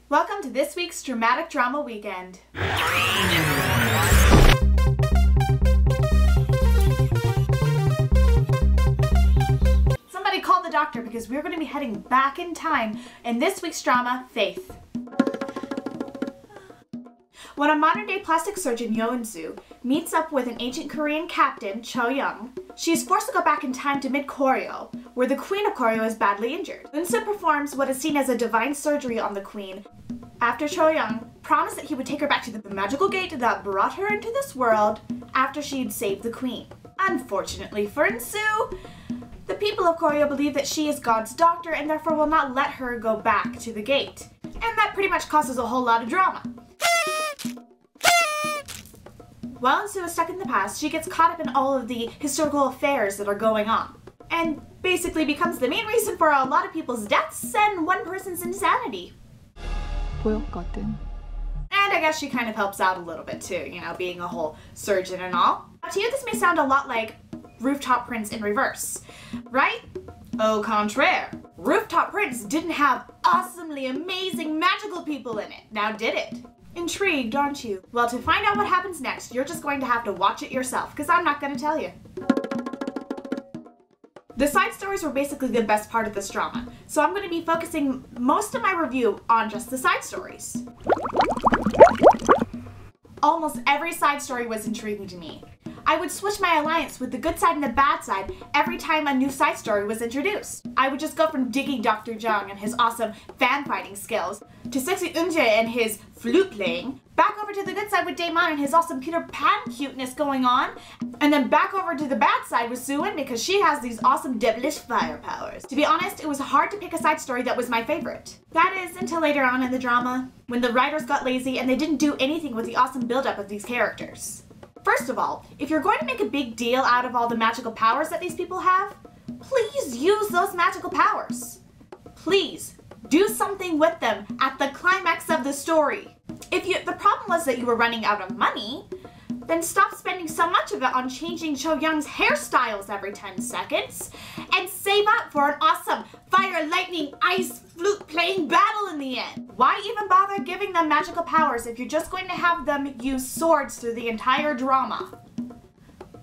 Welcome to this week's Dramatic Drama Weekend. Somebody call the doctor because we're going to be heading back in time in this week's drama, Faith. When a modern-day plastic surgeon, Yo Eun-soo, meets up with an ancient Korean captain, Cho Young, she is forced to go back in time to mid-Koryo, where the Queen of Koryo is badly injured. Eun-soo performs what is seen as a divine surgery on the Queen, after Cho Young promised that he would take her back to the magical gate that brought her into this world after she'd saved the Queen. Unfortunately for Eun-soo, the people of Koryo believe that she is God's doctor and therefore will not let her go back to the gate. And that pretty much causes a whole lot of drama. While Eun-soo is stuck in the past, she gets caught up in all of the historical affairs that are going on, and basically becomes the main reason for a lot of people's deaths and one person's insanity. 보였거든. And I guess she kind of helps out a little bit too, you know, being a whole surgeon and all. Now, to you this may sound a lot like Rooftop Prince in reverse, right? Au contraire. Rooftop Prince didn't have awesomely amazing magical people in it, now did it? Intrigued, aren't you? Well, to find out what happens next, you're just going to have to watch it yourself, because I'm not going to tell you. The side stories were basically the best part of this drama, so I'm going to be focusing most of my review on just the side stories. Almost every side story was intriguing to me. I would switch my alliance with the good side and the bad side every time a new side story was introduced. I would just go from digging Dr. Jung and his awesome fan-fighting skills, to sexy Eunjae and his flute playing, back over to the good side with Daemon and his awesome Peter Pan cuteness going on, and then back over to the bad side with Soo-in because she has these awesome devilish fire powers. To be honest, it was hard to pick a side story that was my favorite. That is, until later on in the drama, when the writers got lazy and they didn't do anything with the awesome build-up of these characters. First of all, if you're going to make a big deal out of all the magical powers that these people have, please use those magical powers. Please, do something with them at the climax of the story. If the problem was that you were running out of money, then stop spending so much of it on changing Cho Young's hairstyles every 10 seconds and save up for an awesome fire, lightning, ice, flute playing battle in the end. Why even bother giving them magical powers if you're just going to have them use swords through the entire drama?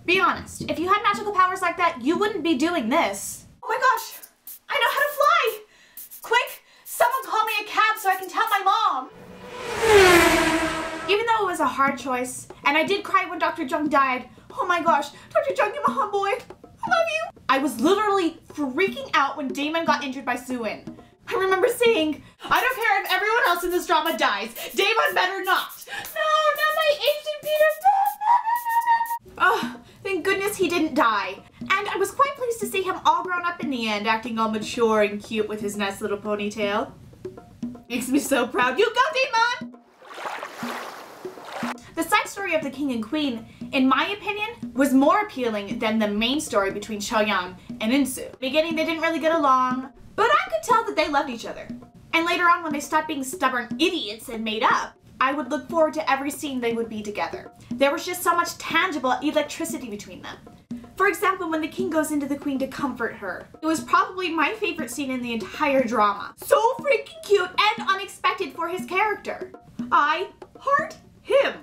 Be honest, if you had magical powers like that, you wouldn't be doing this. Oh my gosh, I know how to fly! Quick, someone call me a cab so I can tell my mom! Even though it was a hard choice, and I did cry when Dr. Jung died, oh my gosh, Dr. Jung, you're my homeboy, I love you! I was literally freaking out when Daemon got injured by Soo-in. I remember saying, I don't care if everyone else in this drama dies, Daemon better not! No, not my ancient Peter! Oh, thank goodness he didn't die. And I was quite pleased to see him all grown up in the end, acting all mature and cute with his nice little ponytail. Makes me so proud. You go, Daemon! The side story of the King and Queen, in my opinion, was more appealing than the main story between Cho Young and Eun-soo. In the beginning, they didn't really get along, but I could tell that they loved each other. And later on, when they stopped being stubborn idiots and made up, I would look forward to every scene they would be together. There was just so much tangible electricity between them. For example, when the King goes into the Queen to comfort her. It was probably my favorite scene in the entire drama. So freaking cute and unexpected for his character. I heart him.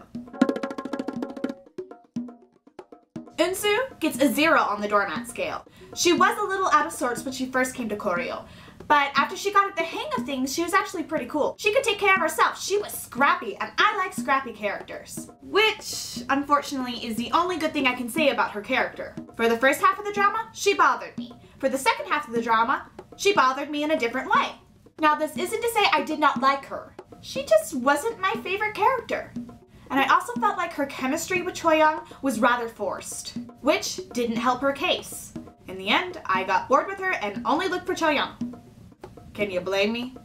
Eun-soo gets a 0 on the doormat scale. She was a little out of sorts when she first came to Koryo, but after she got the hang of things, she was actually pretty cool. She could take care of herself. She was scrappy, and I like scrappy characters. Which, unfortunately, is the only good thing I can say about her character. For the first half of the drama, she bothered me. For the second half of the drama, she bothered me in a different way. Now, this isn't to say I did not like her. She just wasn't my favorite character. And I also felt like her chemistry with Cho Young was rather forced, which didn't help her case. In the end, I got bored with her and only looked for Cho Young. Can you blame me?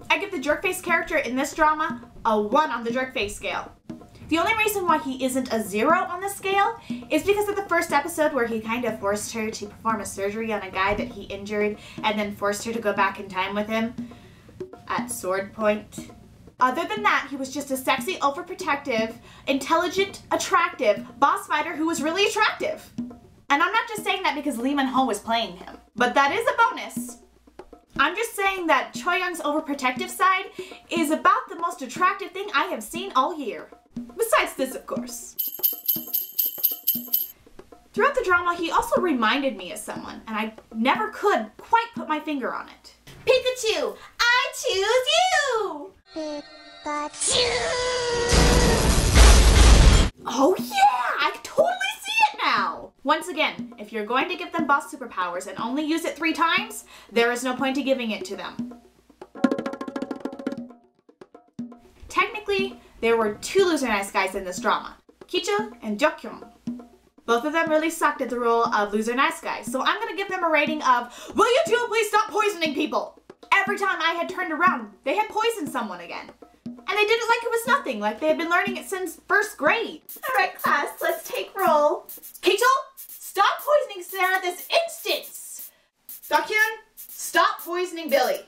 I give the jerkface character in this drama a 1 on the jerkface scale. The only reason why he isn't a 0 on the scale is because of the first episode where he kind of forced her to perform a surgery on a guy that he injured and then forced her to go back in time with him at sword point. Other than that, he was just a sexy, overprotective, intelligent, attractive boss fighter who was really attractive. And I'm not just saying that because Lee Min-ho was playing him, but that is a bonus. I'm just saying that Choyoung's overprotective side is about the most attractive thing I have seen all year. Besides this, of course. Throughout the drama, he also reminded me of someone, and I never could quite put my finger on it. Pikachu, I choose you! Pikachu! Oh yeah, I totally see it now! Once again, if you're going to give them boss superpowers and only use it 3 times, there is no point to giving it to them. Technically, there were 2 loser nice guys in this drama, Kicho and Jokhyun. Both of them really sucked at the role of loser nice guy, so I'm gonna give them a rating of, will you 2 please stop poisoning people? Every time I had turned around, they had poisoned someone again. And they did it like it was nothing, like they had been learning it since 1st grade. Alright class, let's take roll. Kicho, stop poisoning Sarah this instance! Jokhyun, stop poisoning Billy.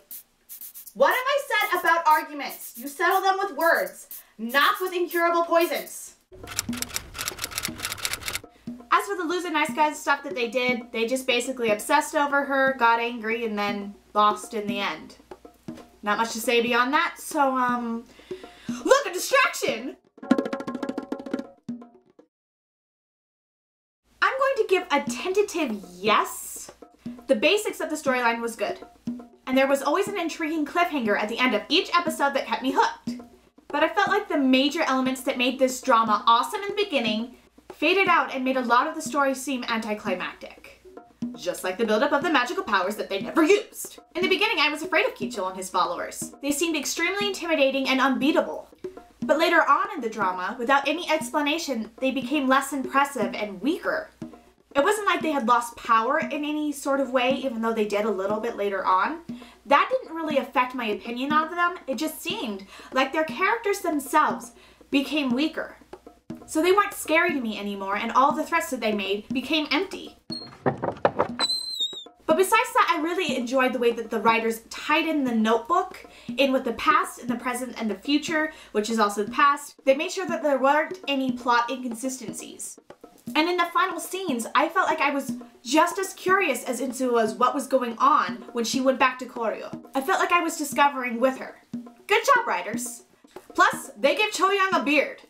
What have I said about arguments? You settle them with words, not with incurable poisons. As for the loser nice guys stuff that they did, they just basically obsessed over her, got angry, and then lost in the end. Not much to say beyond that, so, look, a distraction! I'm going to give a tentative yes. The basics of the storyline was good, and there was always an intriguing cliffhanger at the end of each episode that kept me hooked. But I felt like the major elements that made this drama awesome in the beginning faded out and made a lot of the story seem anticlimactic. Just like the buildup of the magical powers that they never used. In the beginning, I was afraid of Kicho and his followers. They seemed extremely intimidating and unbeatable. But later on in the drama, without any explanation, they became less impressive and weaker. It wasn't like they had lost power in any sort of way, even though they did a little bit later on. That didn't really affect my opinion of them. It just seemed like their characters themselves became weaker. So they weren't scary to me anymore, and all the threats that they made became empty. But besides that, I really enjoyed the way that the writers tied in the notebook in with the past and the present and the future, which is also the past. They made sure that there weren't any plot inconsistencies. And in the final scenes, I felt like I was just as curious as Insu was what was going on when she went back to Koryo. I felt like I was discovering with her. Good job, writers. Plus, they gave Choyoung a beard.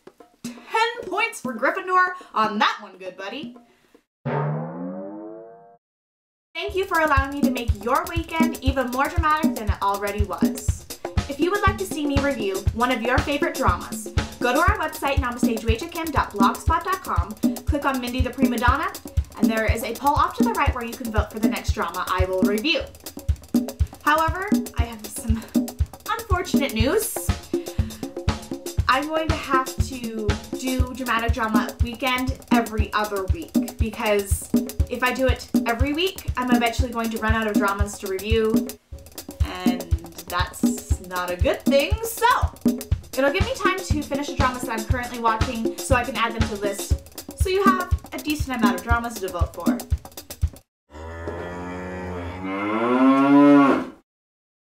10 points for Gryffindor on that one, good buddy. Thank you for allowing me to make your weekend even more dramatic than it already was. If you would like to see me review one of your favorite dramas, go to our website, namastejuejakim.blogspot.com, click on Mindy the Prima Donna, and there is a poll off to the right where you can vote for the next drama I will review. However, I have some unfortunate news. I'm going to have to do Dramatic Drama Weekend every other week, because if I do it every week, I'm eventually going to run out of dramas to review, and that's not a good thing, so it'll give me time to finish the dramas that I'm currently watching so I can add them to the list, so you have a decent amount of dramas to vote for.